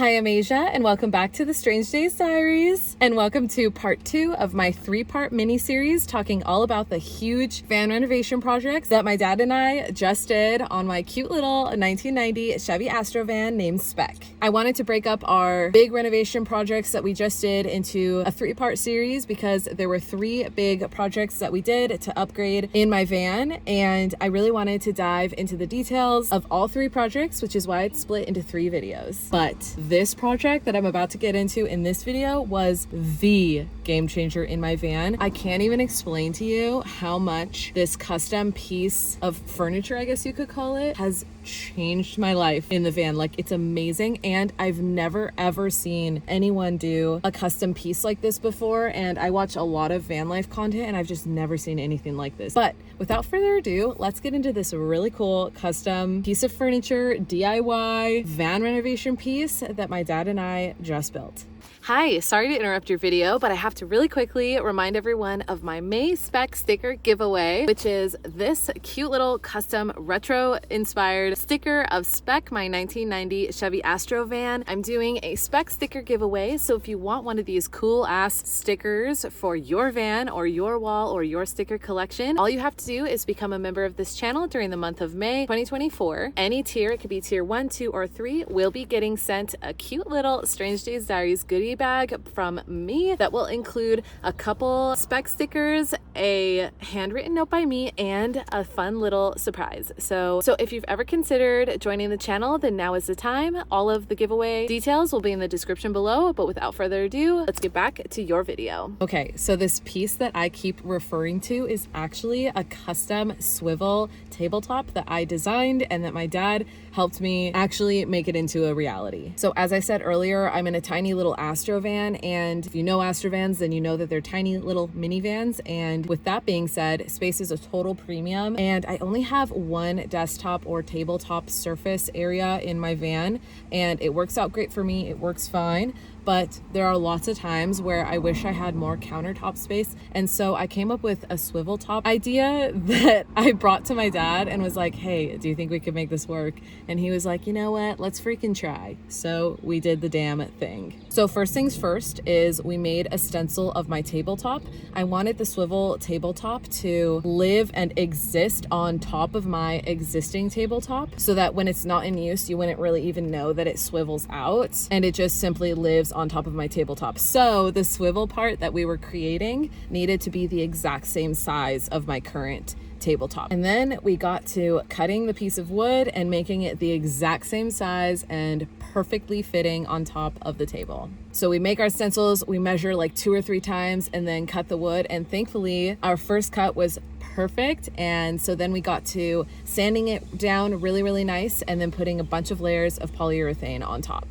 Hi, I'm Asia, and welcome back to the Strange Days Diaries, and welcome to part 2 of my 3-part mini-series talking all about the huge van renovation projects that my dad and I just did on my cute little 1990 Chevy Astro van named Spec. I wanted to break up our big renovation projects that we just did into a 3-part series because there were 3 big projects that we did to upgrade in my van, and I really wanted to dive into the details of all 3 projects, which is why it's split into 3 videos. But this project that I'm about to get into in this video was the game changer in my van. I can't even explain to you how much this custom piece of furniture, I guess you could call it, has changed my life in the van. Like, it's amazing, and I've never ever seen anyone do a custom piece like this before, and I watch a lot of van life content and I've just never seen anything like this. But without further ado, let's get into this really cool custom piece of furniture, DIY van renovation piece that my dad and I just built. Hi, sorry to interrupt your video, but I have to really quickly remind everyone of my May Spec sticker giveaway, which is this cute little custom retro inspired sticker of Spec, my 1990 Chevy Astro van. I'm doing a Spec sticker giveaway, so if you want one of these cool ass stickers for your van or your wall or your sticker collection, all you have to do is become a member of this channel during the month of May 2024. Any tier, it could be tier 1, 2, or 3, will be getting sent a cute little Strange Days Diaries goodie bag from me that will include a couple Spec stickers, a handwritten note by me, and a fun little surprise. So if you've ever considered joining the channel, then now is the time. All of the giveaway details will be in the description below, but without further ado, let's get back to your video. Okay, so this piece that I keep referring to is actually a custom swivel tabletop that I designed and that my dad helped me actually make it into a reality. So as I said earlier, I'm in a tiny little Astro van, and if you know Astro vans, then you know that they're tiny little minivans. And with that being said, space is a total premium, and I only have one desktop or tabletop surface area in my van, and it works out great for me. It works fine. But there are lots of times where I wish I had more countertop space. And so I came up with a swivel top idea that I brought to my dad and was like, hey, do you think we could make this work? And he was like, you know what, let's freaking try. So we did the damn thing. So first things first is we made a stencil of my tabletop. I wanted the swivel tabletop to live and exist on top of my existing tabletop so that when it's not in use, you wouldn't really even know that it swivels out, and it just simply lives on top of my tabletop. So the swivel part that we were creating needed to be the exact same size of my current tabletop. And then we got to cutting the piece of wood and making it the exact same size and perfectly fitting on top of the table. So we make our stencils, we measure like 2 or 3 times, and then cut the wood. And thankfully our first cut was perfect. And so then we got to sanding it down really, really nice, and then putting a bunch of layers of polyurethane on top.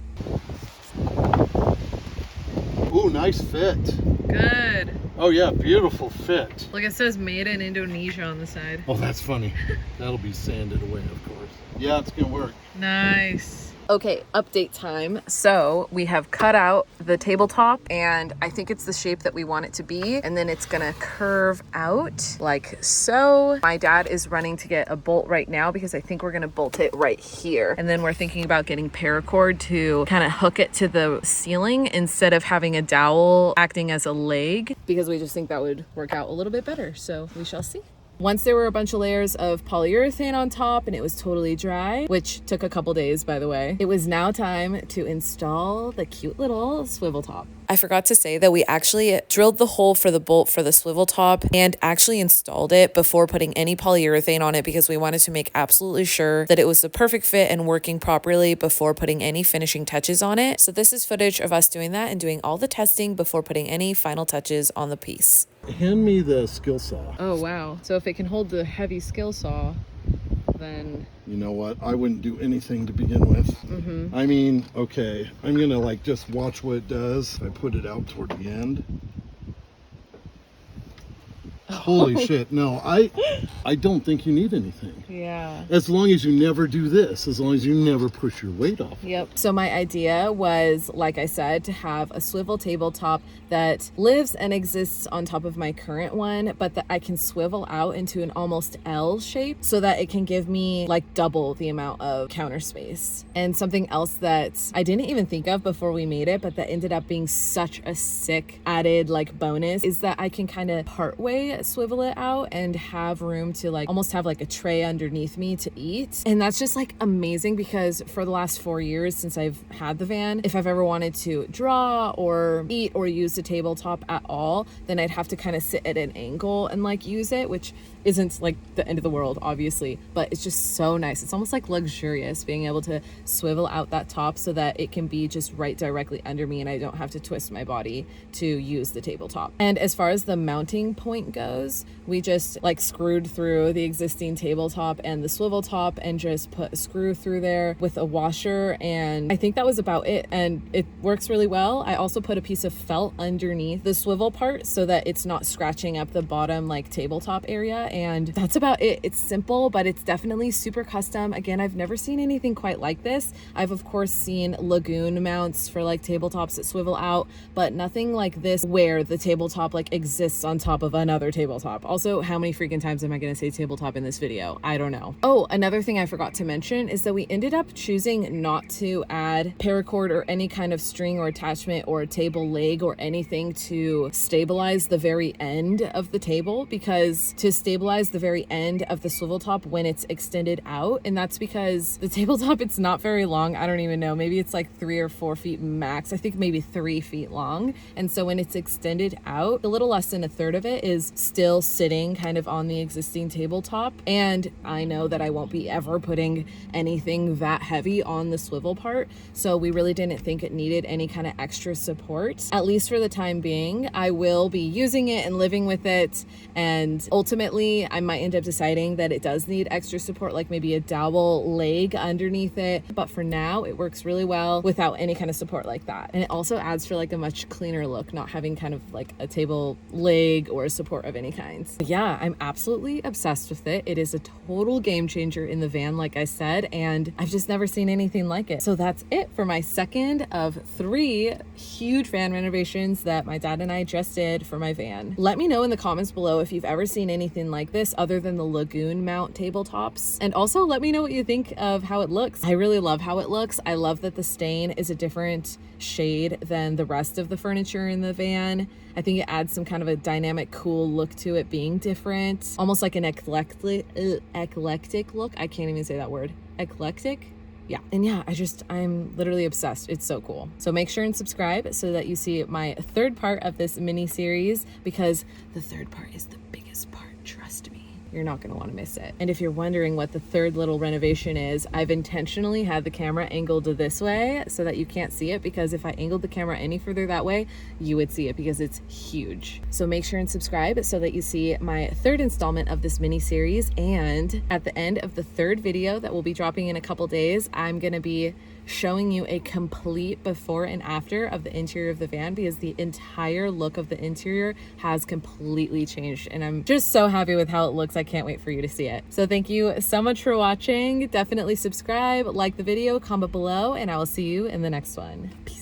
Ooh, nice fit. Good. Oh yeah, beautiful fit. Look, it says made in Indonesia on the side. Oh, that's funny. That'll be sanded away, of course. Yeah, it's gonna work. Nice. Okay, update time. So we have cut out the tabletop, and I think it's the shape that we want it to be. And then it's gonna curve out like so. My dad is running to get a bolt right now because I think we're gonna bolt it right here. And then we're thinking about getting paracord to kind of hook it to the ceiling instead of having a dowel acting as a leg, because we just think that would work out a little bit better. So we shall see. Once there were a bunch of layers of polyurethane on top and it was totally dry, which took a couple days, by the way, it was now time to install the cute little swivel top. I forgot to say that we actually drilled the hole for the bolt for the swivel top and actually installed it before putting any polyurethane on it, because we wanted to make absolutely sure that it was the perfect fit and working properly before putting any finishing touches on it. So this is footage of us doing that and doing all the testing before putting any final touches on the piece. Hand me the skill saw. Oh, wow. So if it can hold the heavy skill saw, then... You know what? I wouldn't do anything to begin with. I mean, okay, I'm gonna like just watch what it does. I put it out toward the end. Oh holy shit. No, I don't think you need anything. Yeah. As long as you never do this, as long as you never push your weight off. Yep. So my idea was, like I said, to have a swivel tabletop that lives and exists on top of my current one, but that I can swivel out into an almost L shape so that it can give me like double the amount of counter space. And something else that I didn't even think of before we made it, but that ended up being such a sick added like bonus, is that I can kind of partway swivel it out and have room to like almost have like a tray underneath me to eat. And that's just like amazing, because for the last 4 years since I've had the van, if I've ever wanted to draw or eat or use the tabletop at all, then I'd have to kind of sit at an angle and like use it, which isn't like the end of the world obviously, but it's just so nice. It's almost like luxurious being able to swivel out that top so that it can be just right directly under me and I don't have to twist my body to use the tabletop. And as far as the mounting point goes, we just like screwed through the existing tabletop and the swivel top and just put a screw through there with a washer, and I think that was about it, and it works really well. I also put a piece of felt underneath the swivel part so that it's not scratching up the bottom like tabletop area, and that's about it. It's simple, but it's definitely super custom. Again, I've never seen anything quite like this. I've of course seen lagoon mounts for like tabletops that swivel out, but nothing like this where the tabletop like exists on top of another tabletop. Also, how many freaking times am I going to say tabletop in this video? I don't know. Oh, another thing I forgot to mention is that we ended up choosing not to add paracord or any kind of string or attachment or a table leg or anything to stabilize the very end of the table, because to stabilize the very end of the swivel top when it's extended out, and that's because the tabletop, it's not very long. I don't even know, maybe it's like 3 or 4 feet max. I think maybe 3 feet long. And so when it's extended out, a little less than a third of it is still sitting kind of on the existing tabletop. And I know that I won't be ever putting anything that heavy on the swivel part, so we really didn't think it needed any kind of extra support, at least for the time being. I will be using it and living with it, and ultimately I might end up deciding that it does need extra support, like maybe a dowel leg underneath it, but for now it works really well without any kind of support like that. And it also adds for like a much cleaner look, not having kind of like a table leg or a support of any kind. But yeah, I'm absolutely obsessed with it. It is a total game changer in the van, like I said, and I've just never seen anything like it. So that's it for my second of 3 huge van renovations that my dad and I just did for my van. Let me know in the comments below if you've ever seen anything like this other than the lagoon mount tabletops, and also let me know what you think of how it looks. I really love how it looks. I love that the stain is a different shade than the rest of the furniture in the van. I think it adds some kind of a dynamic, cool look to it being different, almost like an eclectic look. I can't even say that word. Eclectic? Yeah. And yeah, I'm literally obsessed. It's so cool. So make sure and subscribe so that you see my third part of this mini series, because the third part is the biggest part. Trust me. You're not going to want to miss it. And if you're wondering what the third little renovation is, I've intentionally had the camera angled this way so that you can't see it, because if I angled the camera any further that way, you would see it, because it's huge. So make sure and subscribe so that you see my third installment of this mini series. And at the end of the third video that will be dropping in a couple days, I'm going to be showing you a complete before and after of the interior of the van, because the entire look of the interior has completely changed, and I'm just so happy with how it looks. I can't wait for you to see it. So thank you so much for watching. Definitely subscribe, like the video, comment below, and I will see you in the next one. Peace.